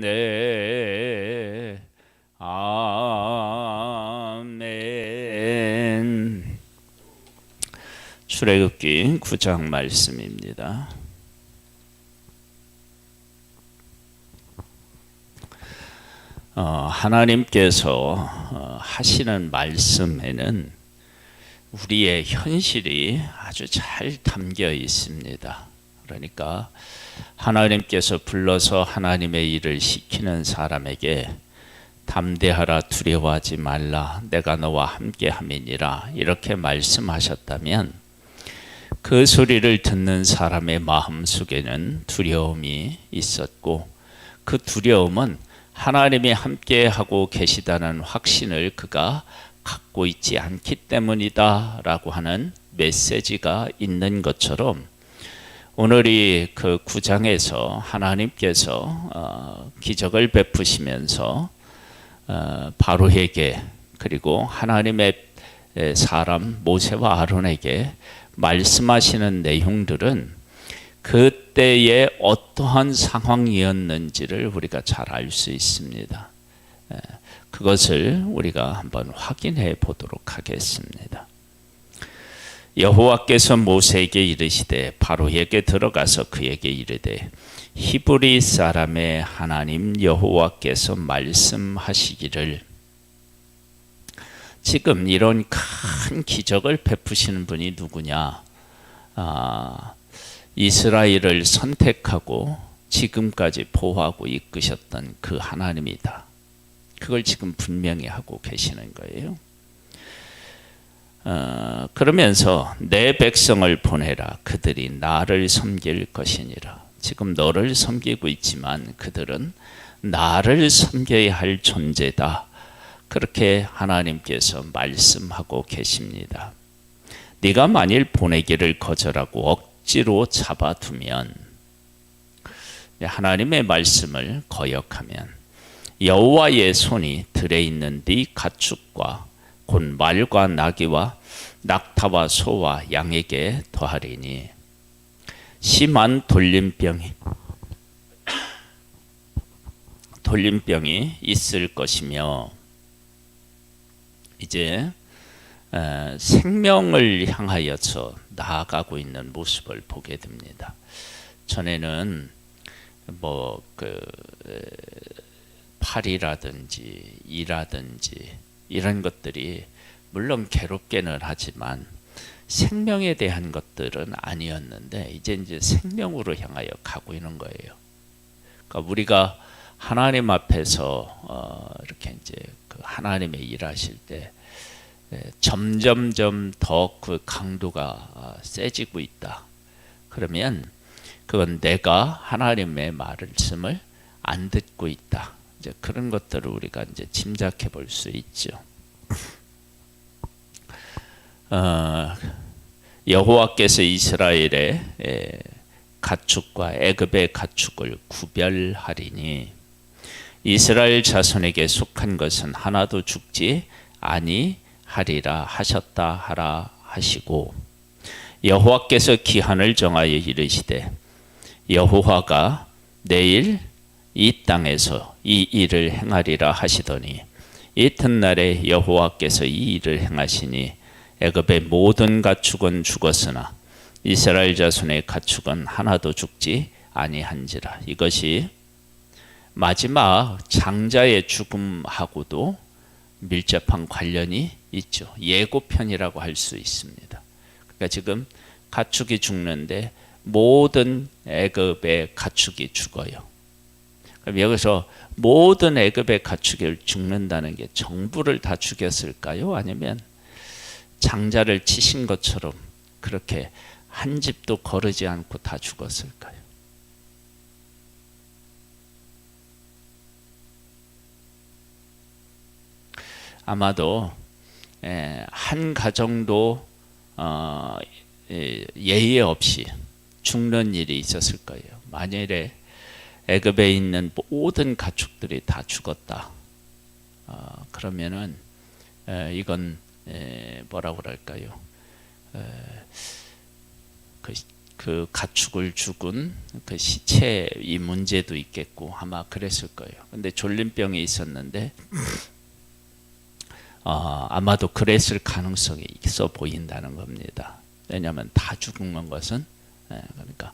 네. 아멘. 출애굽기 9장 말씀입니다. 하나님께서 하시는 말씀에는 우리의 현실이 아주 잘 담겨 있습니다. 그러니까 하나님께서 불러서 하나님의 일을 시키는 사람에게 담대하라, 두려워하지 말라, 내가 너와 함께 함이니라 이렇게 말씀하셨다면 그 소리를 듣는 사람의 마음속에는 두려움이 있었고, 그 두려움은 하나님이 함께하고 계시다는 확신을 그가 갖고 있지 않기 때문이다 라고 하는 메시지가 있는 것처럼, 오늘 그 9장에서 하나님께서 기적을 베푸시면서 바로에게, 그리고 하나님의 사람 모세와 아론에게 말씀하시는 내용들은 그때의 어떠한 상황이었는지를 우리가 잘 알 수 있습니다. 그것을 우리가 한번 확인해 보도록 하겠습니다. 여호와께서 모세에게 이르시되 바로에게 들어가서 그에게 이르되 히브리 사람의 하나님 여호와께서 말씀하시기를. 지금 이런 큰 기적을 베푸시는 분이 누구냐? 이스라엘을 선택하고 지금까지 보호하고 이끄셨던 그 하나님이다. 그걸 지금 분명히 하고 계시는 거예요. 그러면서 내 백성을 보내라, 그들이 나를 섬길 것이니라. 지금 너를 섬기고 있지만 그들은 나를 섬겨야 할 존재다. 그렇게 하나님께서 말씀하고 계십니다. 네가 만일 보내기를 거절하고 억지로 잡아두면, 하나님의 말씀을 거역하면 여호와의 손이 들에 있는 네 가축과 곧 말과 나귀와 낙타와 소와 양에게 더하리니 심한 돌림병이 있을 것이며. 이제 생명을 향하여서 나아가고 있는 모습을 보게 됩니다. 전에는 팔이라든지 이라든지 이런 것들이 물론 괴롭게는 하지만 생명에 대한 것들은 아니었는데, 이제 생명으로 향하여 가고 있는 거예요. 그러니까 우리가 하나님 앞에서 이렇게 이제 그 하나님의 일하실 때 점점점 더 그 강도가 세지고 있다. 그러면 그건 내가 하나님의 말씀을 안 듣고 있다. 이제 그런 것들을 우리가 이제 짐작해 볼 수 있죠. 여호와께서 이스라엘의 가축과 애굽의 가축을 구별하리니 이스라엘 자손에게 속한 것은 하나도 죽지 아니하리라 하셨다 하라 하시고, 여호와께서 기한을 정하여 이르시되 여호와가 내일 이 땅에서 이 일을 행하리라 하시더니 이튿날에 여호와께서 이 일을 행하시니 애굽의 모든 가축은 죽었으나 이스라엘 자손의 가축은 하나도 죽지 아니한지라. 이것이 마지막 장자의 죽음하고도 밀접한 관련이 있죠. 예고편이라고 할 수 있습니다. 그러니까 지금 가축이 죽는데 모든 애굽의 가축이 죽어요. 그럼 여기서 모든 애굽의 가축이 죽는다는 게 정부를 다 죽였을까요? 아니면 장자를 치신 것처럼 그렇게 한 집도 거르지 않고 다 죽었을까요? 아마도 한 가정도 예의 없이 죽는 일이 있었을 거예요. 만일에 애굽에 있는 모든 가축들이 다 죽었다. 그러면은 이건 뭐라고 그럴까요? 그 가축을 죽은 그 시체 이 문제도 있겠고 아마 그랬을 거예요. 근데 졸림병이 있었는데 아마도 그랬을 가능성이 있어 보인다는 겁니다. 왜냐하면 다 죽은 것은 그러니까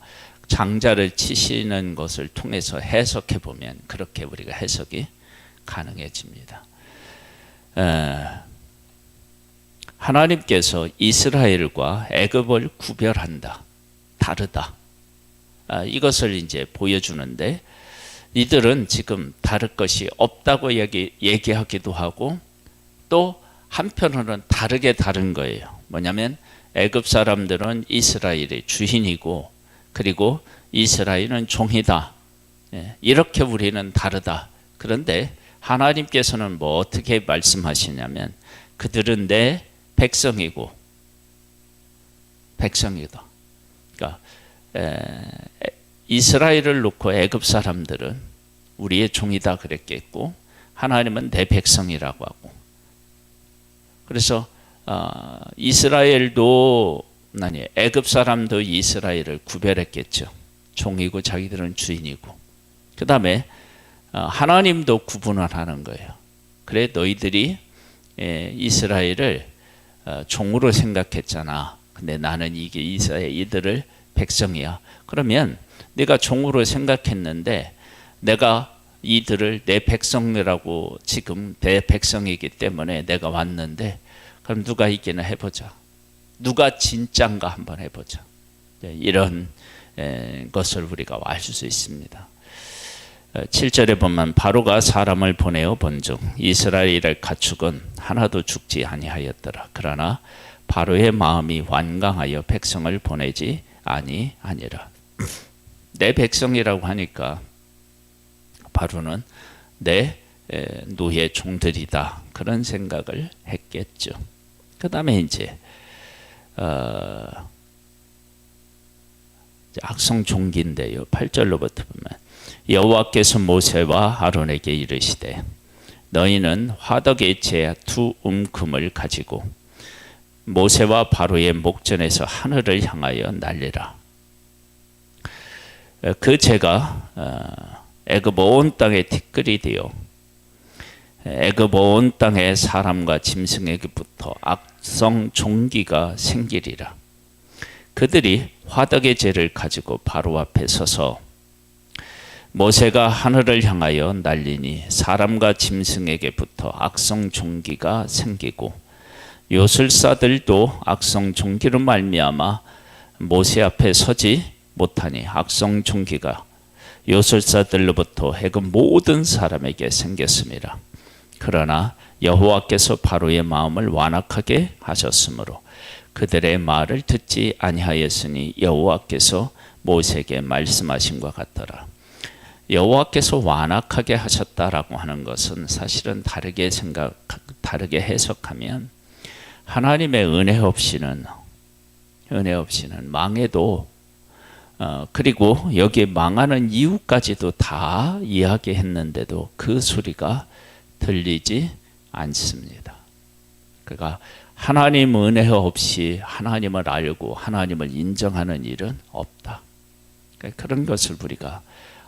장자를 치시는 것을 통해서 해석해 보면 그렇게 우리가 해석이 가능해집니다. 하나님께서 이스라엘과 애굽을 구별한다. 다르다. 이것을 이제 보여주는데 이들은 지금 다를 것이 없다고 얘기하기도 하고 또 한편으로는 다르게 다른 거예요. 뭐냐면 애굽 사람들은 이스라엘의 주인이고 그리고 이스라엘은 종이다. 이렇게 우리는 다르다. 그런데 하나님께서는 뭐 어떻게 말씀하시냐면 그들은 내 백성이고 백성이다. 그러니까 이스라엘을 놓고 애굽 사람들은 우리의 종이다 그랬겠고 하나님은 내 백성이라고 하고 그래서 이스라엘도 애굽 사람도 이스라엘을 구별했겠죠. 종이고 자기들은 주인이고 그 다음에 하나님도 구분을 하는 거예요. 그래 너희들이 이스라엘을 종으로 생각했잖아. 근데 나는 이게 이들을 백성이야. 그러면 내가 종으로 생각했는데 내가 이들을 내 백성이라고 지금 내 백성이기 때문에 내가 왔는데 그럼 누가 이기나 해보자. 누가 진짠가 한번 해보자. 이런 것을 우리가 알 수 있습니다. 7절에 보면 바로가 사람을 보내어 본즉 이스라엘의 가축은 하나도 죽지 아니하였더라. 그러나 바로의 마음이 완강하여 백성을 보내지 아니하니라. 내 백성이라고 하니까 바로는 내 노예 종들이다. 그런 생각을 했겠죠. 그 다음에 이제 악성 종기인데요. 8절로부터 보면 여호와께서 모세와 아론에게 이르시되 너희는 화덕의 재 두 움금을 가지고 모세와 바로의 목전에서 하늘을 향하여 날리라. 그 재가 애굽 온 땅에 티끌이 되어 애굽 온 땅에 사람과 짐승에게부터 악성 종기가 생기리라. 그들이 화덕의 재를 가지고 바로 앞에 서서 모세가 하늘을 향하여 날리니 사람과 짐승에게부터 악성 종기가 생기고 요술사들도 악성 종기로 말미암아 모세 앞에 서지 못하니 악성 종기가 요술사들로부터 애굽 모든 사람에게 생겼습니다. 그러나 여호와께서 바로의 마음을 완악하게 하셨으므로 그들의 말을 듣지 아니하였으니 여호와께서 모세에게 말씀하신 것 같더라. 여호와께서 완악하게 하셨다라고 하는 것은 사실은 다르게 해석하면 하나님의 은혜 없이는 망해도 그리고 여기에 망하는 이유까지도 다 이야기했는데도 그 소리가 들리지 않습니다. 그러니까 하나님 은혜 없이 하나님을 알고 하나님을 인정하는 일은 없다. 그러니까 그런 것을 우리가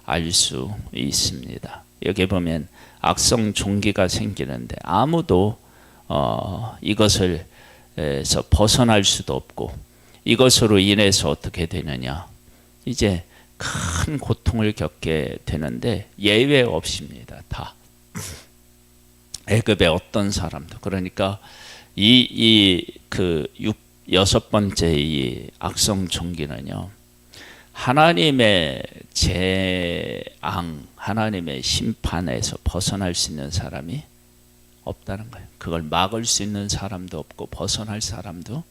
알 수 있습니다. 여기 보면 악성 종기가 생기는데 아무도 이것을 에서 벗어날 수도 없고 이것으로 인해서 어떻게 되느냐 이제 큰 고통을 겪게 되는데 예외 없습니다. 다 애굽의 어떤 사람도 그러니까 여섯 번째 이 악성 종기는요 하나님의 재앙, 하나님의 심판에서 벗어날 수 있는 사람이 없다는 거예요. 그걸 막을 수 있는 사람도 없고 벗어날 사람도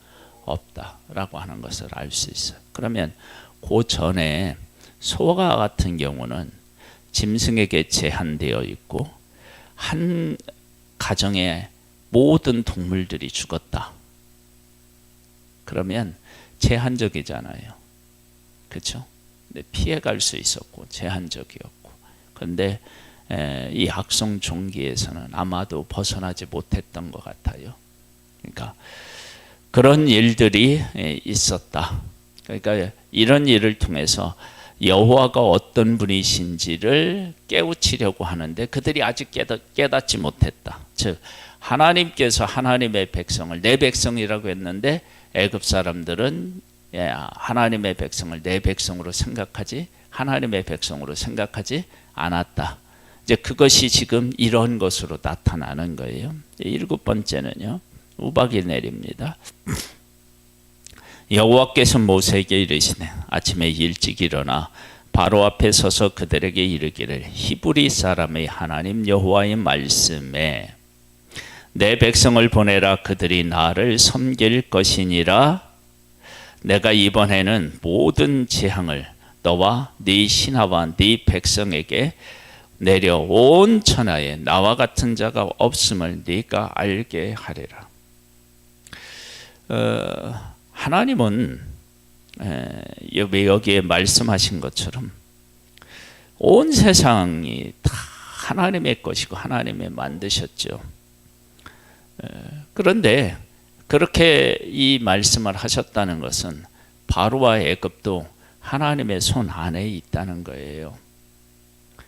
없다라고 하는 것을 알 수 있어요. 그러면 그 전에 소가 같은 경우는 짐승에게 제한되어 있고 한 가정의 모든 동물들이 죽었다. 그러면 제한적이잖아요. 그렇죠? 피해갈 수 있었고 제한적이었고 그런데 이 악성 종기에서는 아마도 벗어나지 못했던 것 같아요. 그러니까 그런 일들이 있었다. 그러니까 이런 일을 통해서 여호와가 어떤 분이신지를 깨우치려고 하는데 그들이 아직 깨닫지 못했다. 즉 하나님께서 하나님의 백성을 내 백성이라고 했는데 애굽 사람들은 하나님의 백성을 내 백성으로 생각하지 하나님의 백성으로 생각하지 않았다. 이제 그것이 지금 이런 것으로 나타나는 거예요. 7번째는요. 우박이 내립니다. 여호와께서 모세에게 이르시되 아침에 일찍 일어나 바로 앞에 서서 그들에게 이르기를 히브리 사람의 하나님 여호와의 말씀에 내 백성을 보내라 그들이 나를 섬길 것이니라. 내가 이번에는 모든 재앙을 너와 네 신하와 네 백성에게 내려 온 천하에 나와 같은 자가 없음을 네가 알게 하리라. 하나님은 여기에 말씀하신 것처럼 온 세상이 다 하나님의 것이고 하나님이 만드셨죠. 그런데 그렇게 이 말씀을 하셨다는 것은 바로와 애굽도 하나님의 손 안에 있다는 거예요.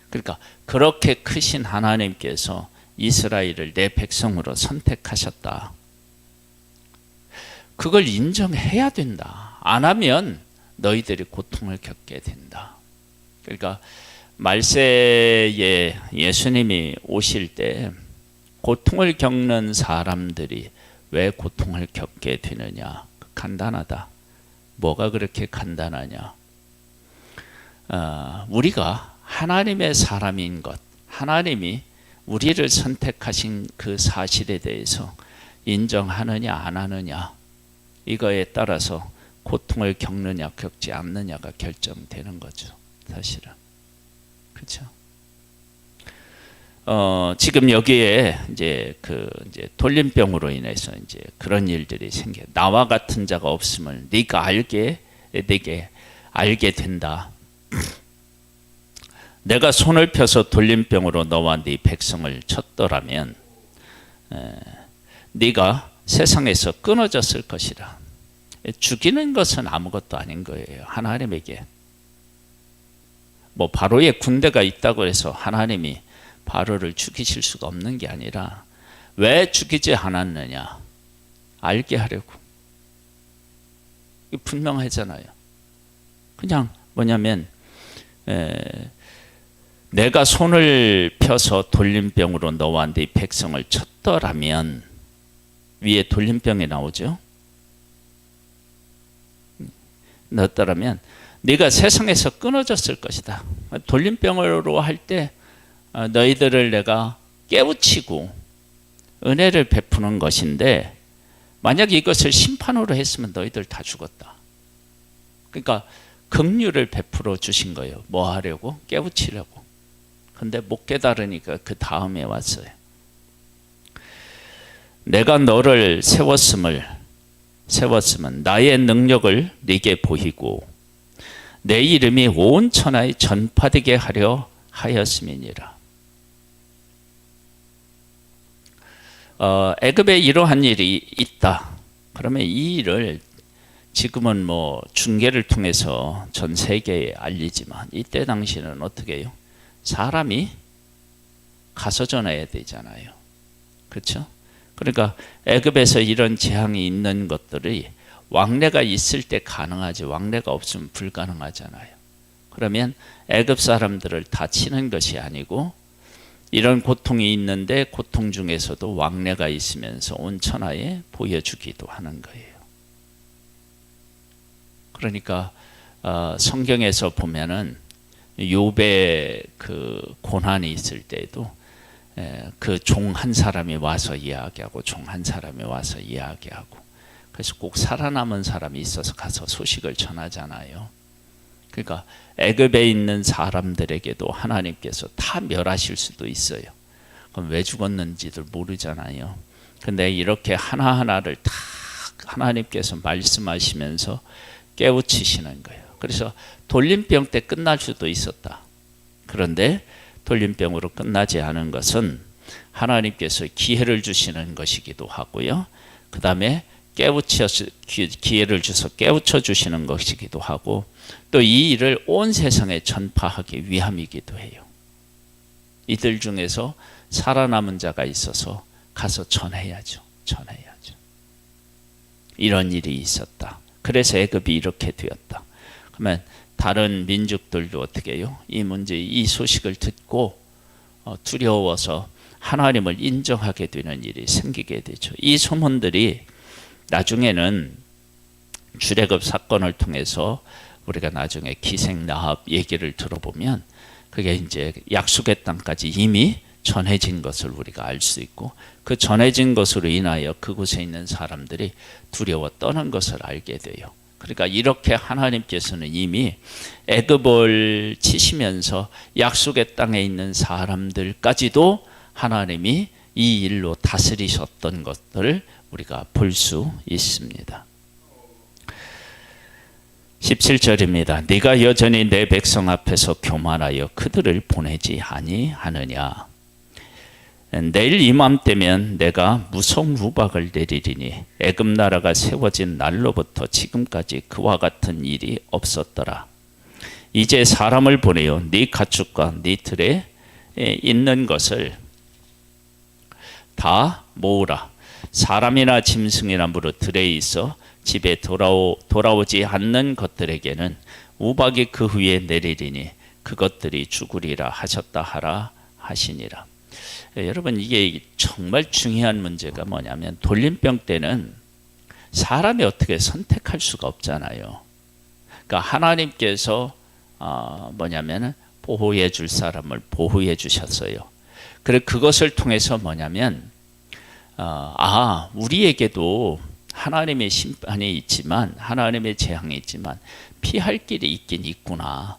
그러니까 그렇게 크신 하나님께서 이스라엘을 내 백성으로 선택하셨다. 그걸 인정해야 된다. 안 하면 너희들이 고통을 겪게 된다. 그러니까 말세에 예수님이 오실 때 고통을 겪는 사람들이 왜 고통을 겪게 되느냐? 간단하다. 뭐가 그렇게 간단하냐? 우리가 하나님의 사람인 것, 하나님이 우리를 선택하신 그 사실에 대해서 인정하느냐 안 하느냐, 이거에 따라서 고통을 겪느냐 겪지 않느냐가 결정되는 거죠. 사실은. 그렇죠? 지금 여기에 이제 돌림병으로 인해서 이제 그런 일들이 생겨. 나와 같은 자가 없음을 네가 내게 알게 된다. 내가 손을 펴서 돌림병으로 너와 네 백성을 쳤더라면 네가 세상에서 끊어졌을 것이라. 죽이는 것은 아무것도 아닌 거예요. 하나님에게. 뭐 바로의 군대가 있다고 해서 하나님이 바로를 죽이실 수가 없는 게 아니라 왜 죽이지 않았느냐 알게 하려고. 분명하잖아요. 그냥 뭐냐면 내가 손을 펴서 돌림병으로 너와 네 백성을 쳤더라면, 위에 돌림병이 나오죠. 넣었더라면 네가 세상에서 끊어졌을 것이다. 돌림병으로 할 때 너희들을 내가 깨우치고 은혜를 베푸는 것인데, 만약에 이것을 심판으로 했으면 너희들 다 죽었다. 그러니까 긍휼을 베풀어 주신 거예요. 뭐 하려고? 깨우치려고. 근데 못 깨달으니까 그 다음에 왔어요. 내가 너를 세웠으면 나의 능력을 네게 보이고 내 이름이 온 천하에 전파되게 하려 하였음이니라. 애굽에 이러한 일이 있다. 그러면 이 일을 지금은 뭐 중계를 통해서 전 세계에 알리지만 이때 당시는 어떻게 해요? 사람이 가서 전해야 되잖아요. 그렇죠? 그러니까 애굽에서 이런 재앙이 있는 것들이 왕래가 있을 때 가능하지, 왕래가 없으면 불가능하잖아요. 그러면 애굽 사람들을 다 치는 것이 아니고 이런 고통이 있는데 고통 중에서도 왕래가 있으면서 온 천하에 보여주기도 하는 거예요. 그러니까 성경에서 보면은 욥의 그 고난이 있을 때에도 그 종 한 사람이 와서 이야기하고 종 한 사람이 와서 이야기하고, 그래서 꼭 살아남은 사람이 있어서 가서 소식을 전하잖아요. 그러니까 애굽에 있는 사람들에게도 하나님께서 다 멸하실 수도 있어요. 그럼 왜 죽었는지도 모르잖아요. 근데 이렇게 하나하나를 다 하나님께서 말씀하시면서 깨우치시는 거예요. 그래서 돌림병 때 끝날 수도 있었다. 그런데 돌림병으로 끝나지 않은 것은 하나님께서 기회를 주시는 것이기도 하고요. 그 다음에 기회를 주셔서 깨우쳐 주시는 것이기도 하고 또 이 일을 온 세상에 전파하기 위함이기도 해요. 이들 중에서 살아남은 자가 있어서 가서 전해야죠. 이런 일이 있었다. 그래서 애굽이 이렇게 되었다. 그러면 다른 민족들도 어떻게 해요? 이 문제, 이 소식을 듣고 두려워서 하나님을 인정하게 되는 일이 생기게 되죠. 이 소문들이 나중에는 출애굽 사건을 통해서 우리가 나중에 기생 라합 얘기를 들어보면 그게 이제 약속의 땅까지 이미 전해진 것을 우리가 알 수 있고 그 전해진 것으로 인하여 그곳에 있는 사람들이 두려워 떠난 것을 알게 돼요. 그러니까 이렇게 하나님께서는 이미 애굽을 치시면서 약속의 땅에 있는 사람들까지도 하나님이 이 일로 다스리셨던 것들을 우리가 볼 수 있습니다. 17절입니다. 네가 여전히 내 백성 앞에서 교만하여 그들을 보내지 아니하느냐. 내일 이맘때면 내가 무서운 우박을 내리리니 애굽 나라가 세워진 날로부터 지금까지 그와 같은 일이 없었더라. 이제 사람을 보내어 네 가축과 네 틀에 있는 것을 다 모으라. 사람이나 짐승이나 무릇 들에 있어 집에 돌아오지 않는 것들에게는 우박이 그 위에 내리리니 그것들이 죽으리라 하셨다 하라 하시니라. 여러분 이게 정말 중요한 문제가 뭐냐면 돌림병 때는 사람이 어떻게 선택할 수가 없잖아요. 그러니까 하나님께서 뭐냐면 보호해 줄 사람을 보호해 주셨어요. 그리고 그것을 통해서 뭐냐면 우리에게도 하나님의 심판이 있지만 하나님의 재앙이 있지만 피할 길이 있긴 있구나.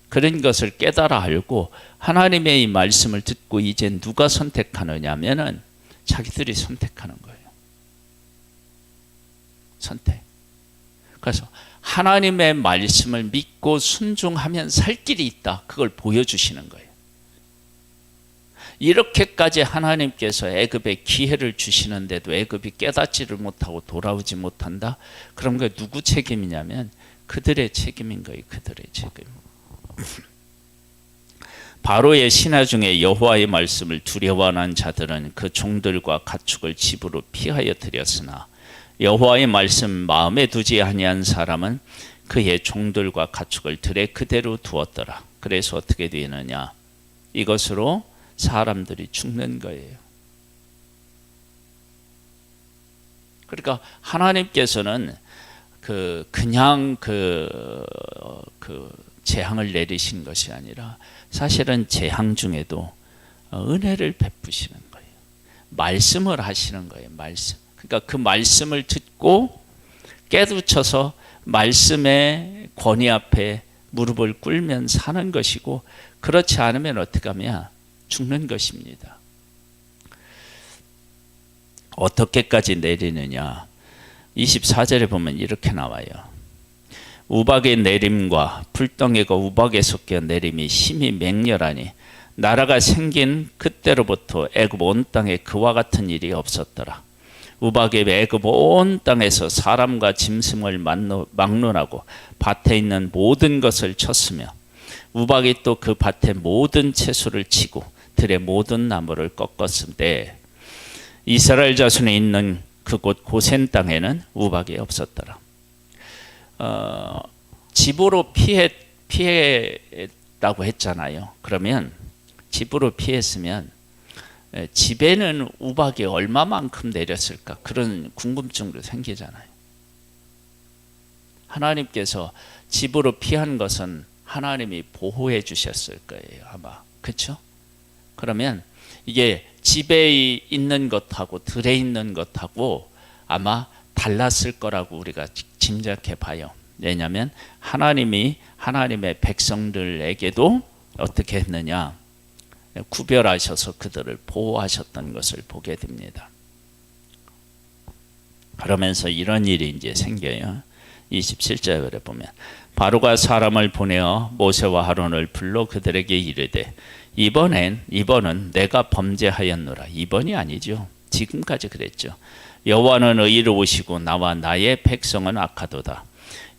그런 것을 깨달아 알고 하나님의 이 말씀을 듣고 이제 누가 선택하느냐 하면은 자기들이 선택하는 거예요. 선택. 그래서 하나님의 말씀을 믿고 순종하면 살 길이 있다. 그걸 보여주시는 거예요. 이렇게까지 하나님께서 애굽에 기회를 주시는데도 애굽이 깨닫지를 못하고 돌아오지 못한다. 그럼 그 누구 책임이냐면 그들의 책임인 거예요. 그들의 책임. 바로의 신하 중에 여호와의 말씀을 두려워하는 자들은 그 종들과 가축을 집으로 피하여 들였으나 여호와의 말씀 마음에 두지 아니한 사람은 그의 종들과 가축을 들에 그대로 두었더라. 그래서 어떻게 되느냐? 이것으로 사람들이 죽는 거예요. 그러니까 하나님께서는 그냥 재앙을 내리신 것이 아니라 사실은 재앙 중에도 은혜를 베푸시는 거예요. 말씀을 하시는 거예요. 말씀. 그러니까 그 말씀을 듣고 깨우쳐서 말씀의 권위 앞에 무릎을 꿇으면 사는 것이고 그렇지 않으면 어떻게 하면 죽는 것입니다. 어떻게까지 내리느냐? 24절에 보면 이렇게 나와요. 우박의 내림과 불덩이가 우박에 섞여 내림이 심히 맹렬하니 나라가 생긴 그때로부터 애굽 온 땅에 그와 같은 일이 없었더라. 우박이 애굽 온 땅에서 사람과 짐승을 막론하고 밭에 있는 모든 것을 쳤으며 우박이 또 그 밭의 모든 채소를 치고 들의 모든 나무를 꺾었음에 이스라엘 자손이 있는 그곳 고센 땅에는 우박이 없었더라. 집으로 피했다고 했잖아요. 그러면 집으로 피했으면 집에는 우박이 얼마만큼 내렸을까? 그런 궁금증도 생기잖아요. 하나님께서 집으로 피한 것은 하나님이 보호해 주셨을 거예요. 아마. 그렇죠? 그러면 이게 집에 있는 것하고 들에 있는 것하고 아마 달랐을 거라고 우리가 짐작해 봐요. 왜냐하면 하나님이 하나님의 백성들에게도 어떻게 했느냐? 구별하셔서 그들을 보호하셨던 것을 보게 됩니다. 그러면서 이런 일이 이제 생겨요. 27절에 보면 바로가 사람을 보내어 모세와 아론을 불러 그들에게 이르되 이번은 내가 범죄하였노라. 이번이 아니죠. 지금까지 그랬죠. 여호와는 의로우시고 나와 나의 백성은 악하도다.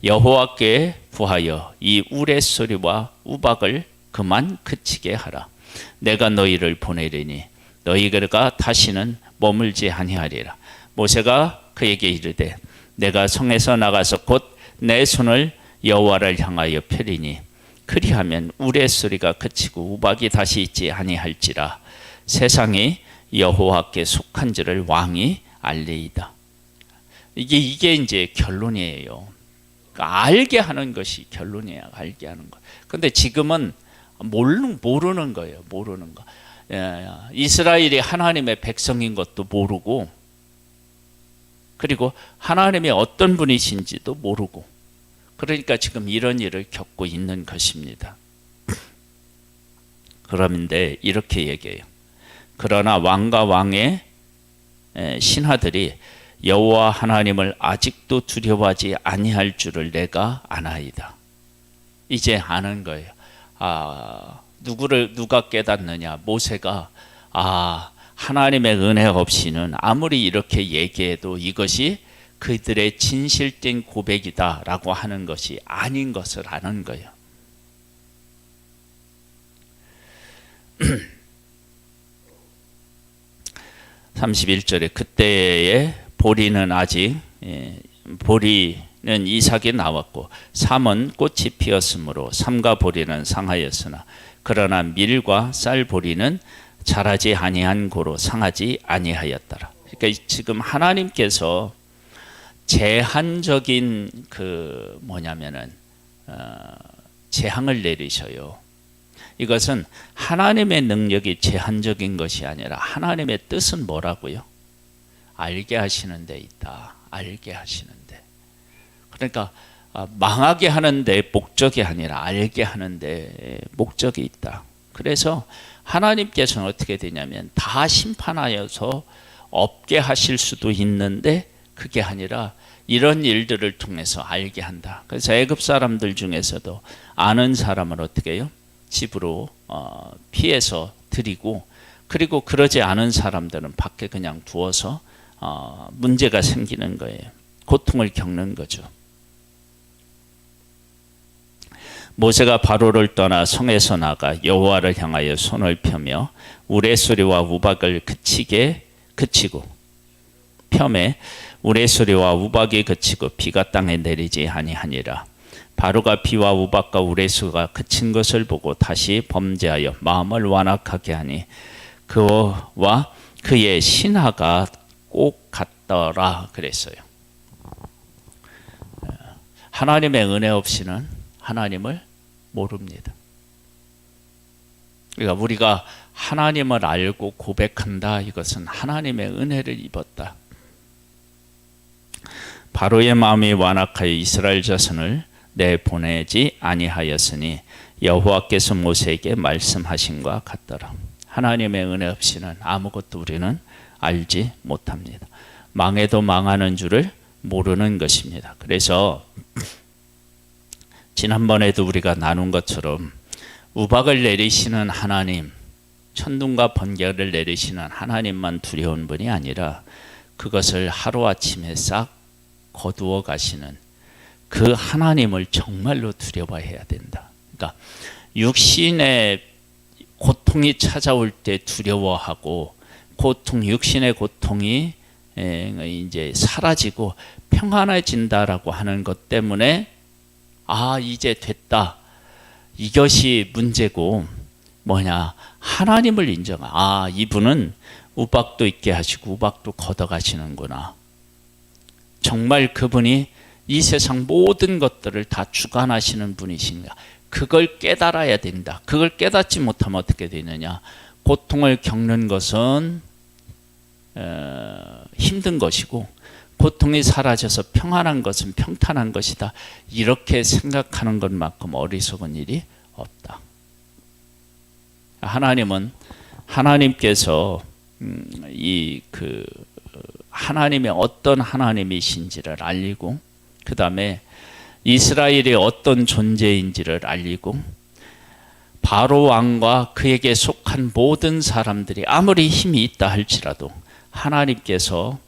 여호와께 구하여 이 우레소리와 우박을 그만 그치게 하라. 내가 너희를 보내리니 너희가 다시는 머물지 아니하리라. 모세가 그에게 이르되 내가 성에서 나가서 곧 내 손을 여호와를 향하여 펴리니 그리하면 우레소리가 그치고 우박이 다시 있지 아니할지라. 세상이 여호와께 속한지를 왕이 알리이다. 이게 이제 결론이에요. 그러니까 알게 하는 것이 결론이에요. 알게 하는 거. 근데 지금은 모르는 거예요. 모르는 거. 이스라엘이 하나님의 백성인 것도 모르고, 그리고 하나님이 어떤 분이신지도 모르고, 그러니까 지금 이런 일을 겪고 있는 것입니다. 그런데 이렇게 얘기해요. 그러나 왕과 왕의 신하들이 여호와 하나님을 아직도 두려워하지 아니할 줄을 내가 아나이다. 이제 아는 거예요. 누가 깨닫느냐? 모세가 하나님의 은혜 없이는 아무리 이렇게 얘기해도 이것이 그들의 진실된 고백이다라고 하는 것이 아닌 것을 아는 거예요. 31절에 그때에 보리는 아직 보리는 이삭이 나왔고 삼은 꽃이 피었으므로 삼과 보리는 상하였으나 그러나 밀과 쌀 보리는 자라지 아니한 고로 상하지 아니하였더라. 그러니까 지금 하나님께서 제한적인 재앙을 내리셔요. 이것은 하나님의 능력이 제한적인 것이 아니라 하나님의 뜻은 뭐라고요? 알게 하시는 데 있다. 알게 하시는 데. 그러니까 망하게 하는 데 목적이 아니라 알게 하는 데 목적이 있다. 그래서 하나님께서는 어떻게 되냐면 다 심판하여서 없게 하실 수도 있는데 그게 아니라 이런 일들을 통해서 알게 한다. 그래서 애굽 사람들 중에서도 아는 사람을 어떻게 해요? 집으로 피해서 드리고, 그리고 그러지 않은 사람들은 밖에 그냥 두어서 문제가 생기는 거예요. 고통을 겪는 거죠. 모세가 바로를 떠나 성에서 나가 여호와를 향하여 손을 펴며 우레소리와 우박을 그치고 펴매 우레소리와 우박이 그치고 비가 땅에 내리지 아니하니라. 바로가 비와 우박과 우레소리가 그친 것을 보고 다시 범죄하여 마음을 완악하게 하니 그와 그의 신하가 꼭 같더라 그랬어요. 하나님의 은혜 없이는 하나님을 모릅니다. 그러니까 우리가 하나님을 알고 고백한다. 이것은 하나님의 은혜를 입었다. 바로의 마음이 완악하여 이스라엘 자손을 내보내지 아니하였으니 여호와께서 모세에게 말씀하신 것 같더라. 하나님의 은혜 없이는 아무것도 우리는 알지 못합니다. 망해도 망하는 줄을 모르는 것입니다. 그래서 지난번에도 우리가 나눈 것처럼 우박을 내리시는 하나님, 천둥과 번개를 내리시는 하나님만 두려운 분이 아니라 그것을 하루아침에 싹 거두어 가시는 그 하나님을 정말로 두려워해야 된다. 그러니까 육신의 고통이 찾아올 때 두려워하고 육신의 고통이 이제 사라지고 평안해진다라고 하는 것 때문에 이제 됐다. 이것이 문제고 하나님을 인정하. 이분은 우박도 있게 하시고 우박도 걷어가시는구나. 정말 그분이 이 세상 모든 것들을 다 주관하시는 분이신가. 그걸 깨달아야 된다. 그걸 깨닫지 못하면 어떻게 되느냐. 고통을 겪는 것은 힘든 것이고 고통이 사라져서 평안한 것은 평탄한 것이다. 이렇게 생각하는 것만큼 어리석은 일이 없다. 하나님께서 하나님의 어떤 하나님이신지를 알리고, 그 다음에 이스라엘이 어떤 존재인지를 알리고, 바로 왕과 그에게 속한 모든 사람들이 아무리 힘이 있다 할지라도 하나님께서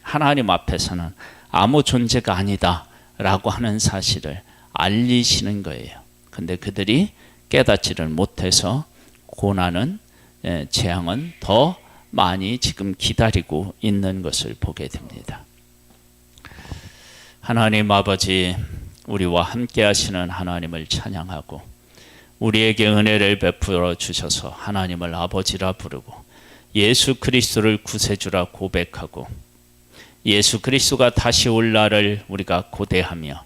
하나님 앞에서는 아무 존재가 아니다라고 하는 사실을 알리시는 거예요. 근데 그들이 깨닫지를 못해서 고난은, 재앙은 더 많이 지금 기다리고 있는 것을 보게 됩니다. 하나님 아버지, 우리와 함께 하시는 하나님을 찬양하고 우리에게 은혜를 베풀어 주셔서 하나님을 아버지라 부르고 예수 그리스도를 구세주라 고백하고 예수 그리스도가 다시 올 날을 우리가 고대하며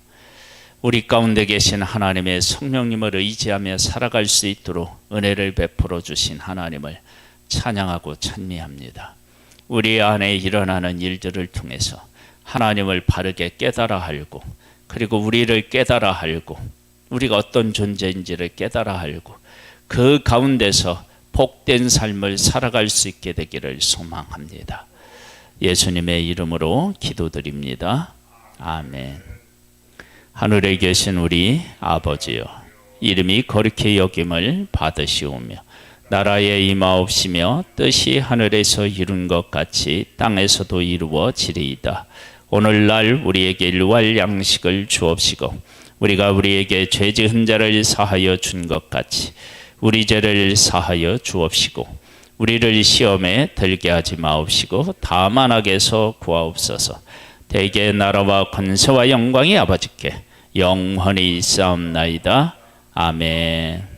우리 가운데 계신 하나님의 성령님을 의지하며 살아갈 수 있도록 은혜를 베풀어 주신 하나님을 찬양하고 찬미합니다. 우리 안에 일어나는 일들을 통해서 하나님을 바르게 깨달아 알고, 그리고 우리를 깨달아 알고, 우리가 어떤 존재인지를 깨달아 알고 그 가운데서 복된 삶을 살아갈 수 있게 되기를 소망합니다. 예수님의 이름으로 기도드립니다. 아멘. 하늘에 계신 우리 아버지여, 이름이 거룩히 여김을 받으시오며 나라에 임하옵시며 뜻이 하늘에서 이룬 것 같이 땅에서도 이루어지리이다. 오늘날 우리에게 일용할 양식을 주옵시고 우리가 우리에게 죄 지은 자를 사하여 준 것 같이 우리 죄를 사하여 주옵시고 우리를 시험에 들게 하지 마옵시고 다만 악에서 구하옵소서. 대개 나라와 권세와 영광이 아버지께 영원히 있사옵나이다. 아멘.